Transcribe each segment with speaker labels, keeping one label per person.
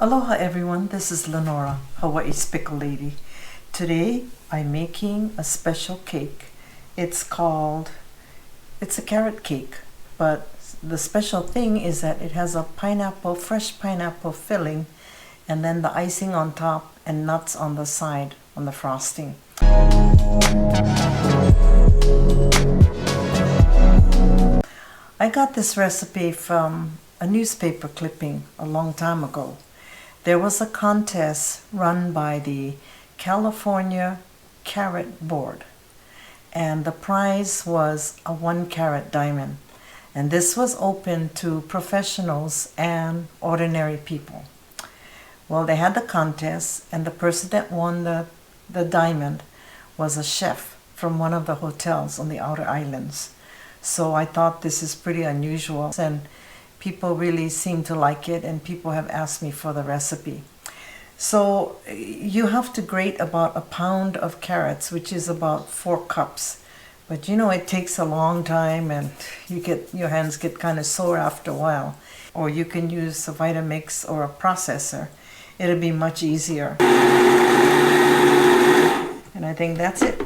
Speaker 1: Aloha everyone, this is Lenora, Hawaii's Pickle Lady. Today I'm making a special cake. It's a carrot cake, but the special thing is that it has a fresh pineapple filling, and then the icing on top and nuts on the side on the frosting. I got this recipe from a newspaper clipping a long time ago. There was a contest run by the California Carrot Board, and the prize was a 1-carat diamond. And this was open to professionals and ordinary people. Well, they had the contest, and the person that won the diamond was a chef from one of the hotels on the outer islands. So I thought this is pretty unusual, and people really seem to like it, and people have asked me for the recipe. So you have to grate about a pound of carrots, which is about 4 cups. But you know, it takes a long time, and your hands get kind of sore after a while. Or you can use a Vitamix or a processor. It'll be much easier. And I think that's it.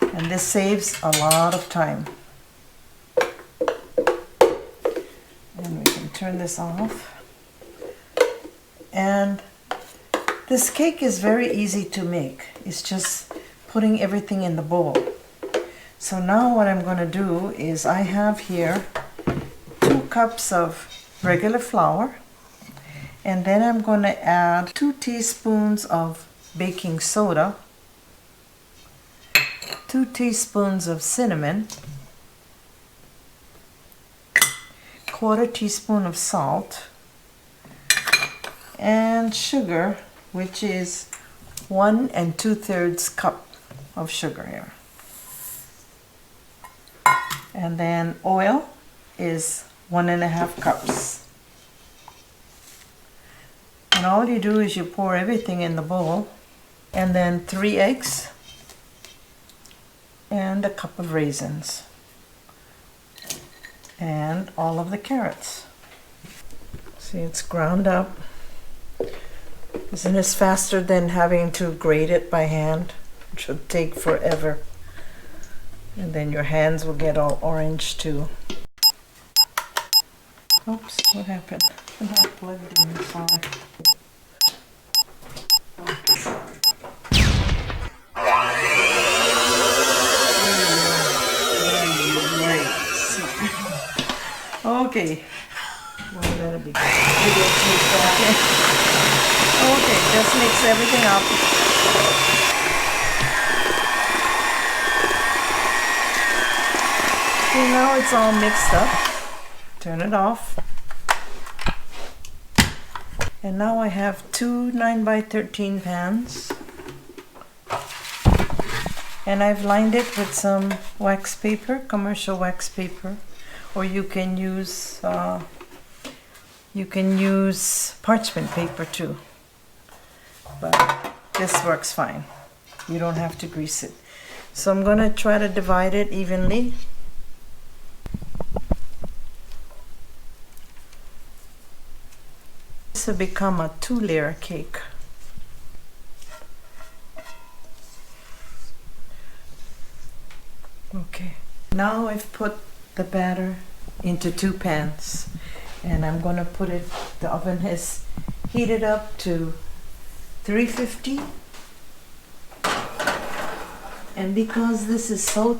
Speaker 1: And this saves a lot of time. And we can turn this off. And this cake is very easy to make. It's just putting everything in the bowl. So now what I'm going to do is I have here 2 cups of regular flour. And then I'm going to add 2 teaspoons of baking soda, 2 teaspoons of cinnamon, 1/4 teaspoon of salt, and sugar, which is 1 2/3 cup of sugar here. And then oil is 1 1/2 cups. And all you do is you pour everything in the bowl, and then 3 eggs and a cup of raisins and all of the carrots. See, it's ground up. Isn't this faster than having to grate it by hand, which would take forever? And then your hands will get all orange too. Oops, what happened? I'm not plugged in, sorry. Okay. Well, that'll be good. Okay, just mix everything up. See, now it's all mixed up. Turn it off. And now I have 2 9x13 pans. And I've lined it with some wax paper, commercial wax paper. Or you can use parchment paper too, but this works fine. You don't have to grease it. So I'm going to try to divide it evenly. This will become a 2-layer cake. Okay, now I've put the batter into 2 pans, and I'm going to put it, the oven has heated up to 350, and because this is so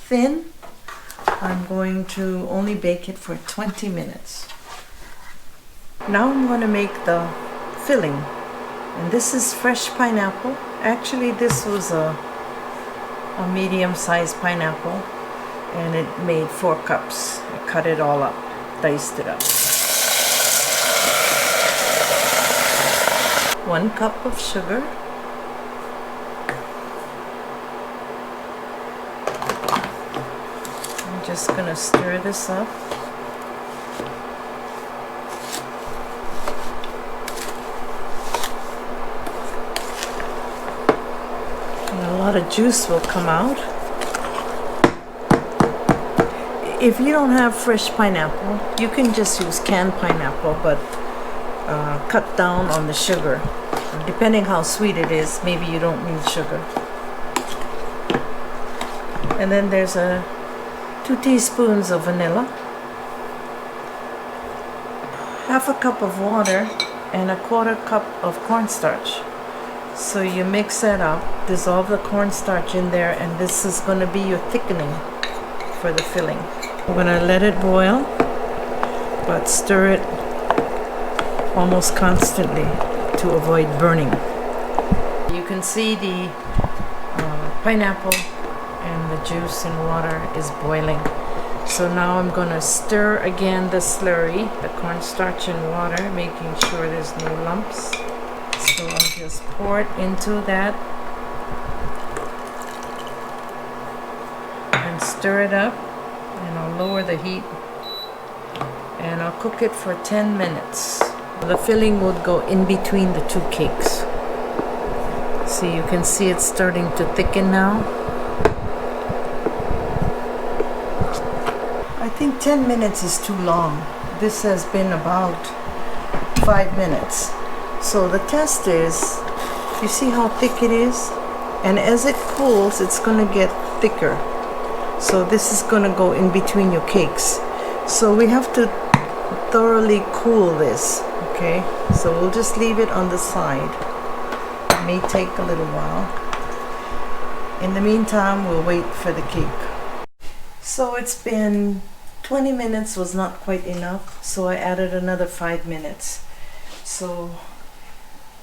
Speaker 1: thin, I'm going to only bake it for 20 minutes. Now I'm going to make the filling, and this is fresh pineapple. Actually, this was a medium-sized pineapple, and it made 4 cups. I cut it all up, diced it up. 1 cup of sugar. I'm just gonna stir this up. And a lot of juice will come out. If you don't have fresh pineapple, you can just use canned pineapple, but cut down on the sugar. Depending how sweet it is, maybe you don't need sugar. And then there's 2 teaspoons of vanilla, half a cup of water, and a 1/4 cup of cornstarch. So you mix that up, dissolve the cornstarch in there, and this is going to be your thickening for the filling. We're going to let it boil, but stir it almost constantly to avoid burning. You can see the pineapple and the juice and water is boiling. So now I'm going to stir again the slurry, the cornstarch and water, making sure there's no lumps. So I'll just pour it into that and stir it up, and I'll lower the heat and I'll cook it for 10 minutes. The filling would go in between the 2 cakes. So you can see it's starting to thicken now. I think 10 minutes is too long. This has been about 5 minutes. So the test is, you see how thick it is? And as it cools, it's going to get thicker. So this is going to go in between your cakes. So we have to thoroughly cool this, okay? So we'll just leave it on the side. It may take a little while. In the meantime, we'll wait for the cake. So it's been 20 minutes, was not quite enough, so I added another 5 minutes. So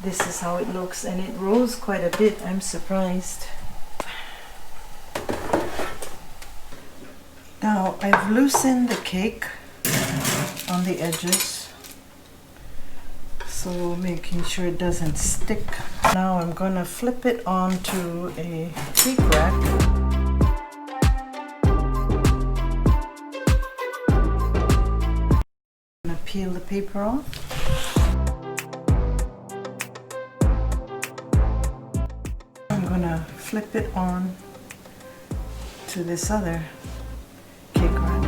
Speaker 1: this is how it looks, and it rose quite a bit. I'm surprised. Now I've loosened the cake on the edges, so making sure it doesn't stick. Now I'm going to flip it onto a cake rack. I'm going to peel the paper off. I'm going to flip it on to this other cake rack.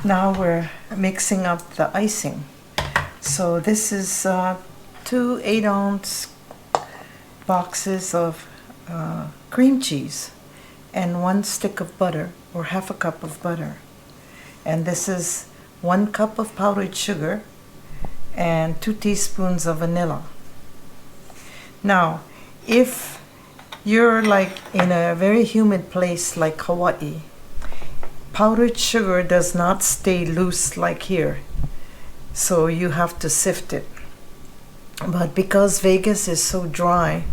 Speaker 1: Now we're mixing up the icing. So this is 2 8-ounce boxes of cream cheese and 1 stick of butter, or half a cup of butter. And this is 1 cup of powdered sugar and 2 teaspoons of vanilla. Now, if you're like in a very humid place like Hawaii, powdered sugar does not stay loose like here, so you have to sift it. But because Vegas is so dry,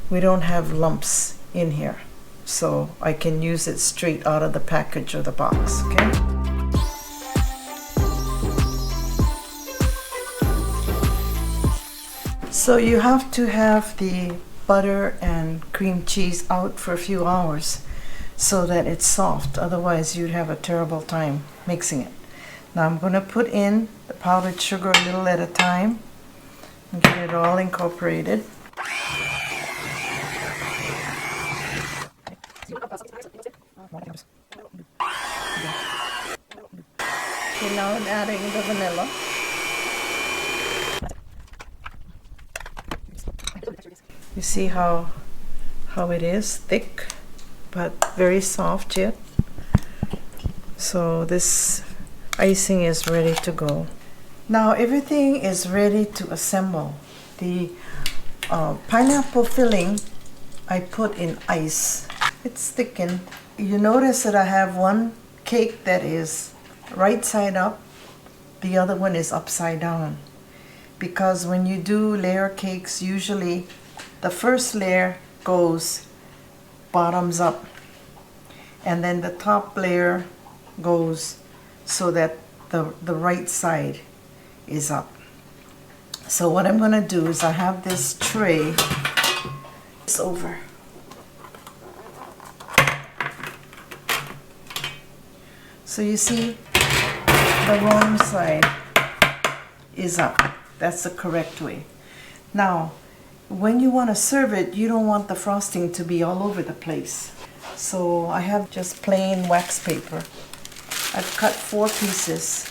Speaker 1: we don't have lumps in here, so I can use it straight out of the package or the box, okay? So you have to have the butter and cream cheese out for a few hours so that it's soft. Otherwise you'd have a terrible time mixing it. Now I'm going to put in the powdered sugar a little at a time and get it all incorporated. Okay, now I'm adding the vanilla. You see how it is thick but very soft yet. So this icing is ready to go. Now everything is ready to assemble. The pineapple filling I put in ice. It's thickened. You notice that I have one cake that is right side up, the other one is upside down. Because when you do layer cakes, usually the first layer goes bottoms up, and then the top layer goes so that the right side is up. So what I'm going to do is I have this tray. It's over. So you see the wrong side is up. That's the correct way. Now, when you want to serve it, you don't want the frosting to be all over the place. So I have just plain wax paper. I've cut 4 pieces.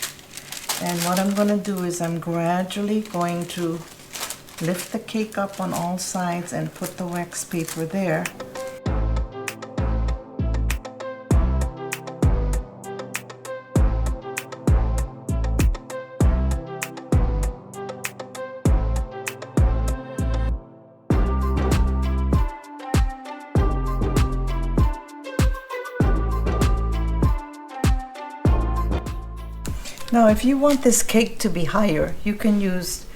Speaker 1: And what I'm going to do is I'm gradually going to lift the cake up on all sides and put the wax paper there. Now, if you want this cake to be higher, you can use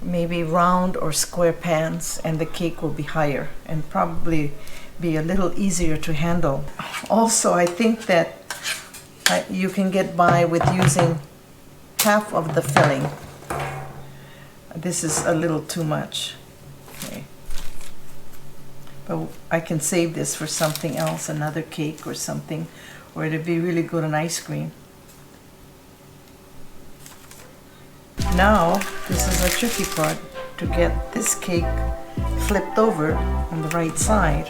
Speaker 1: maybe round or square pans, and the cake will be higher and probably be a little easier to handle. Also, I think that you can get by with using half of the filling. This is a little too much. Okay. But I can save this for something else, another cake or something, or it'd be really good on ice cream. Now, this is a tricky part, to get this cake flipped over on the right side.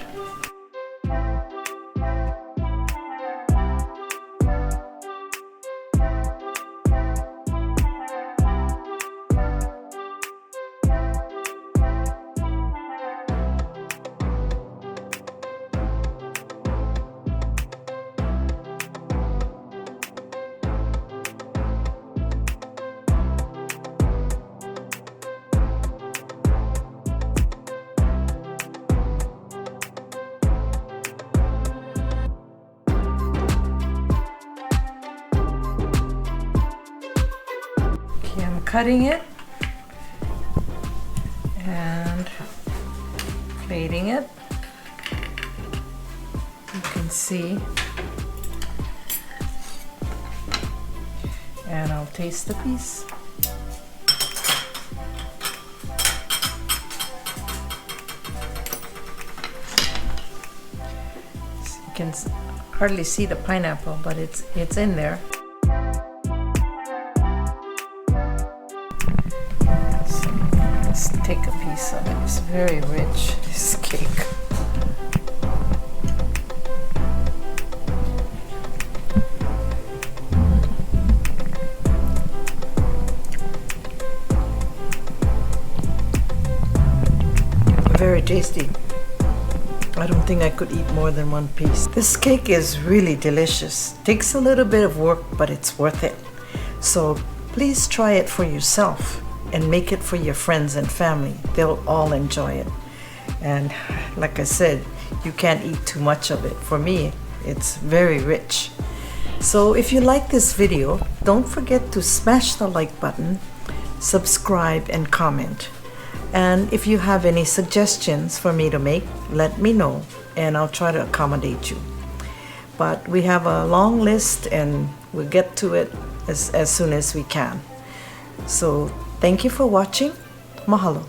Speaker 1: I'm cutting it and plating it. You can see. And I'll taste the piece. You can hardly see the pineapple, but it's in there. Let's take a piece of it. It's very rich, this cake. Very tasty. I don't think I could eat more than 1 piece. This cake is really delicious. Takes a little bit of work, but it's worth it. So please try it for yourself and make it for your friends and family. They'll all enjoy it. And like I said, you can't eat too much of it. For me, it's very rich. So if you like this video, don't forget to smash the like button, subscribe, and comment. And if you have any suggestions for me to make, let me know and I'll try to accommodate you. But we have a long list and we'll get to it as soon as we can. So thank you for watching. Mahalo.